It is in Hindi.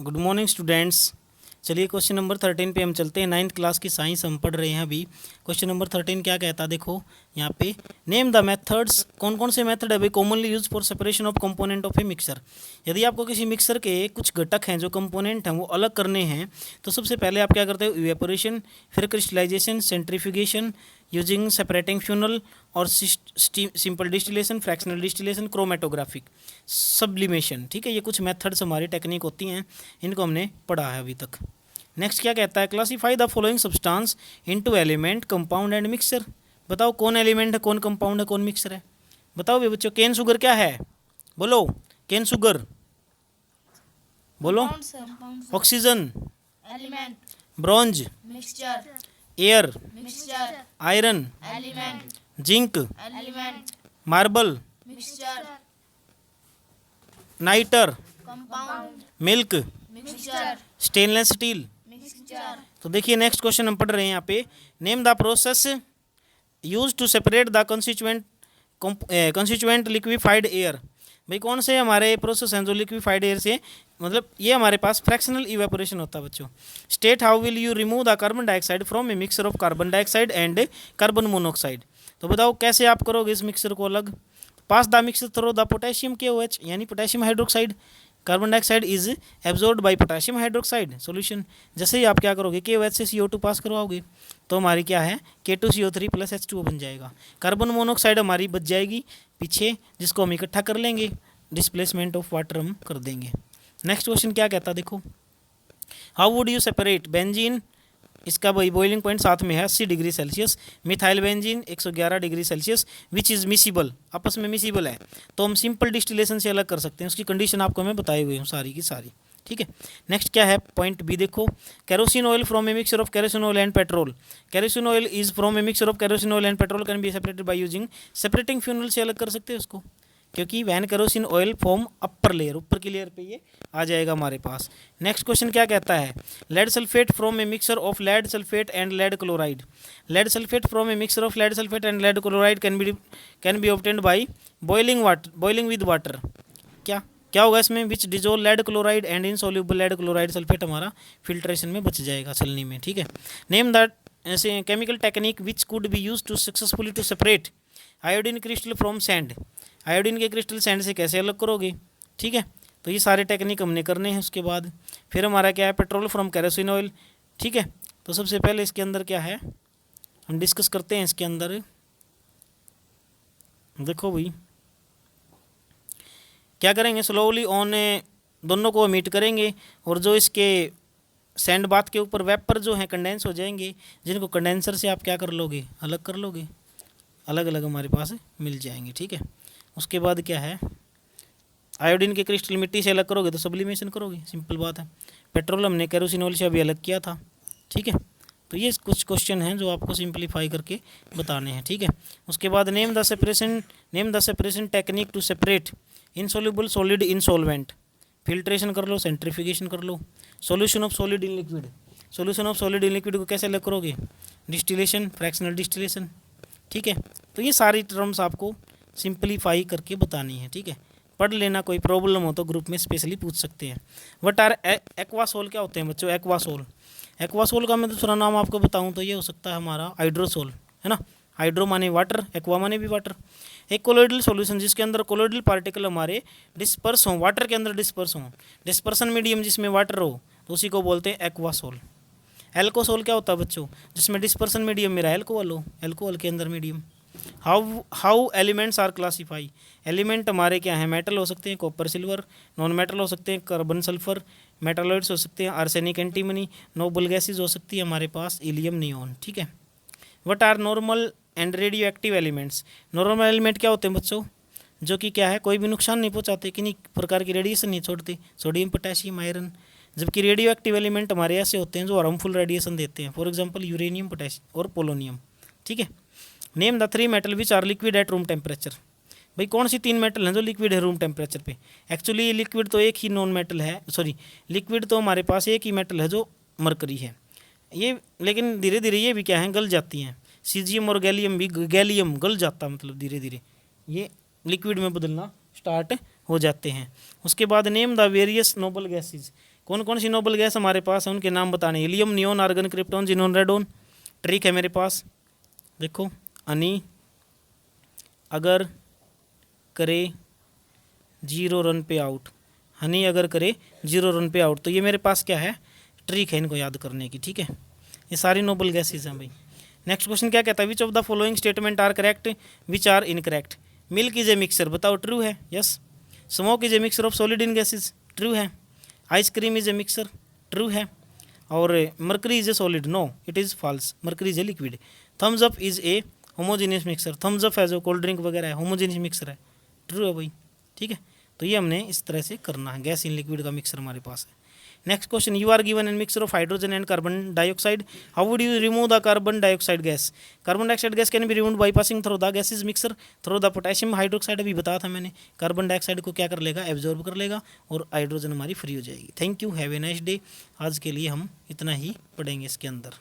Good morning students. चलिए क्वेश्चन नंबर 13 पे हम चलते हैं। 9th क्लास की साइंस हम पढ़ रहे हैं अभी। क्वेश्चन नंबर 13 क्या कहता है, देखो यहाँ पे नेम द मेथड्स। कौन कौन से मेथड है भाई commonly use for separation of component of A mixer. यदि आपको किसी मिक्सर के कुछ घटक हैं जो कंपोनेंट हैं वो अलग करने हैं तो सबसे पहले आप क्या करते हो, इवेपोरेशन, फिर crystallization, centrifugation using separating funnel और simple distillation, fractional distillation, chromatographic, sublimation. ठीक है, ये कुछ मेथड्स हमारी टेक्निक होती हैं, इनको हमने पढ़ा है अभी तक। नेक्स्ट क्या कहता है, classify the following substance into element, compound and mixer. बताओ कौन एलिमेंट है, कौन कंपाउंड है, कौन मिक्सर है। बताओ भी बच्चों, केन शुगर क्या है, बोलो केन शुगर, बोलो। Oxygen, element, bronze, mixture, air, mixture, iron, element, zinc, element, marble, mixture, nitre, compound, milk, mixture, stainless steel. Mixture. तो देखिए नेक्स्ट क्वेश्चन हम पढ़ रहे हैं यहाँ पे, name the process use to separate the constituent liquefied air. भाई कौन से हमारे प्रोसेस हैं जो लिक्विफाइड एयर से, मतलब ये हमारे पास फ्रैक्शनल इवेपोरेशन होता है बच्चों। State how will you remove the carbon dioxide from a mixer of carbon dioxide and carbon monoxide. तो बताओ कैसे आप करोगे इस मिक्सर को अलग। Pass the mixer through the potassium KOH यानी potassium hydroxide, carbon dioxide is absorbed by potassium hydroxide solution. जैसे ही आप क्या करोगे, KOH से CO2 पास करवाओगे तो हमारी क्या है, K2CO3 + H2O बन जाएगा। कार्बन मोनोऑक्साइड हमारी बच जाएगी पीछे, जिसको हम इकट्ठा कर लेंगे, डिस्प्लेसमेंट ऑफ वाटर हम कर देंगे। नेक्स्ट क्वेश्चन क्या कहता है, देखो how would you separate benzene. इसका भाई बॉइलिंग पॉइंट साथ में है 80 degree Celsius, methyl benzene 111 degree Celsius, which is miscible, आपस में मिसिबल है, तो हम सिंपल डिस्टिलेशन से अलग कर सकते हैं। उसकी कंडीशन आपको मैं बताई हुई हूँ सारी की सारी। ठीक है, नेक्स्ट क्या है, पॉइंट बी देखो, kerosene oil from a mixer of kerosene oil and petrol. Kerosene oil is from a mixer of kerosene oil and petrol can be separated by using separating funnel से अलग कर सकते हैं उसको, क्योंकि when kerosene oil form upper layer, ऊपर की लेयर पे ये आ जाएगा हमारे पास। नेक्स्ट क्वेश्चन क्या कहता है, lead sulphate from a mixer of lead sulphate and lead chloride. Lead sulphate from a mixer of lead sulphate and lead chloride can be obtained by boiling with water. क्या क्या होगा इसमें, which dissolve lead chloride and insoluble lead chloride sulphate हमारा फिल्ट्रेशन में बच जाएगा छलनी में। ठीक है, नेम दैट ऐसे chemical technique which could be use to successfully to separate iodine crystal from sand. Iodine के क्रिस्टल सैंड से कैसे अलग करोगे। ठीक है, तो ये सारे टेक्निक हमने करने हैं। उसके बाद फिर हमारा क्या है, पेट्रोल फ्रॉम कैरोसिन ऑयल। ठीक है, तो सबसे पहले इसके अंदर क्या है हम डिस्कस करते हैं। इसके अंदर देखो भाई क्या करेंगे, स्लोली ऑन दोनों को मीट करेंगे और जो इसके सैंड बाथ के ऊपर वेपर जो है कंडेंस हो जाएंगे, जिनको कंडेंसर से आप क्या कर लोगे, अलग कर लोगे, अलग अलग हमारे पास मिल जाएंगे। ठीक है, उसके बाद क्या है, आयोडीन के क्रिस्टल मिट्टी से अलग करोगे तो सब्लिमेशन करोगे, सिंपल बात है। पेट्रोल हमने कैरोसिन ऑयल से अभी अलग किया था। ठीक है, तो ये कुछ क्वेश्चन हैं जो आपको सिंपलीफाई करके बताने हैं। ठीक है, उसके बाद name the separation technique to separate insoluble solid in solvent. Filtration कर लो, सेंट्रीफ्यूगेशन कर लो, solution of solid in liquid. Solution of solid in liquid को कैसे अलग करोगे, डिस्टिलेशन, फ्रैक्शनल डिस्टिलेशन। ठीक है, तो ये सारी टर्म्स आपको सिंपलीफाई करके बतानी है। ठीक है, पढ़ लेना, कोई प्रॉब्लम हो तो ग्रुप में स्पेशली पूछ सकते हैं। वट आर एक्वासोल क्या होते हैं बच्चों, एक्वासोल का मैं दूसरा नाम आपको बताऊं तो ये हो सकता है हमारा हाइड्रोसोल, है ना। हाइड्रो माने वाटर, एक्वा माने भी वाटर। एक कोलोइडल सॉल्यूशन जिसके अंदर कोलोइडल पार्टिकल हमारे डिस्पर्स हों, वाटर के अंदर डिस्पर्स हों, डिस्पर्सन मीडियम जिसमें वाटर हो तो उसी को बोलते हैं एक्वासोल। एल्कोसोल क्या होता है बच्चों, जिसमें डिस्पर्सन मीडियम मेरा एल्कोहल हो, एल्कोहल के अंदर medium. How elements are classify. Element हमारे क्या हैं, मेटल हो सकते हैं कॉपर सिल्वर, नॉन मेटल हो सकते हैं कार्बन सल्फर, मेटालॉइड्स हो सकते हैं आर्सेनिक एंटीमनी, नोबल गैसेज हो सकती है हमारे पास इलियम नियॉन। ठीक है, what are normal and radio active elements. Normal element क्या होते हैं बच्चों, जो कि क्या है कोई भी नुकसान नहीं पहुंचाते, किन्हीं प्रकार की रेडिएशन नहीं छोड़ते, सोडियम पोटेशियम आयरन। जबकि रेडियो एक्टिव एलिमेंट हमारे ऐसे होते हैं जो हार्मफुल रेडिएशन देते हैं, फॉर एग्जांपल यूरेनियम, पोटेशियम और पोलोनियम। ठीक है, name the 3 metal which are liquid at room temperature. भाई कौन सी 3 मेटल हैं जो लिक्विड है रूम टेम्परेचर पे। एक्चुअली लिक्विड तो एक ही नॉन मेटल है, सॉरी लिक्विड तो हमारे पास एक ही मेटल है जो मरकरी है ये, लेकिन धीरे धीरे ये भी क्या है गल जाती हैं। सीजियम और गैलियम भी, गैलियम गल जाता मतलब धीरे धीरे ये लिक्विड में बदलना स्टार्ट हो जाते हैं। उसके बाद name the various noble gases. कौन कौन सी नोबल गैस हमारे पास है उनके नाम बताने। Helium, neon, argon, krypton, xenon, radon. Trick है मेरे पास, देखो, हनी अगर करे 0 रन पे आउट, हनी अगर करे 0 रन पे आउट, तो ये मेरे पास क्या है, ट्रिक है इनको याद करने की, ठीक है। ये सारी नोबल गैसेज हैं भाई। नेक्स्ट क्वेश्चन क्या कहता है, which of the following statement are correct, which are incorrect. Milk is a mixer, बताओ ट्रू है, yes. Smoke is a mixer of solid in gases, true है। Ice cream is a mixer, true है। और mercury is a solid, no it is false, mercury is a liquid. Thums Up is a homogeneous mixer, Thums Up है जो कोल्ड ड्रिंक वगैरह है, होमोजीनियस मिक्सर है, ट्रू है भाई, ठीक है। तो ये हमने इस तरह से करना है, गैस इन लिक्विड का मिक्सर हमारे पास है। Next question, you are given an mixer of hydrogen and carbon dioxide, how would you remove the carbon dioxide gas. Carbon dioxide gas can be removed by passing through the gases mixer through the potassium hydroxide, अभी बताया था मैंने। कार्बन डाइऑक्साइड को क्या कर लेगा, एब्जॉर्ब कर लेगा, और हाइड्रोजन हमारी फ्री हो जाएगी। Thank you, have a nice day. आज के लिए हम इतना ही पढ़ेंगे इसके अंदर।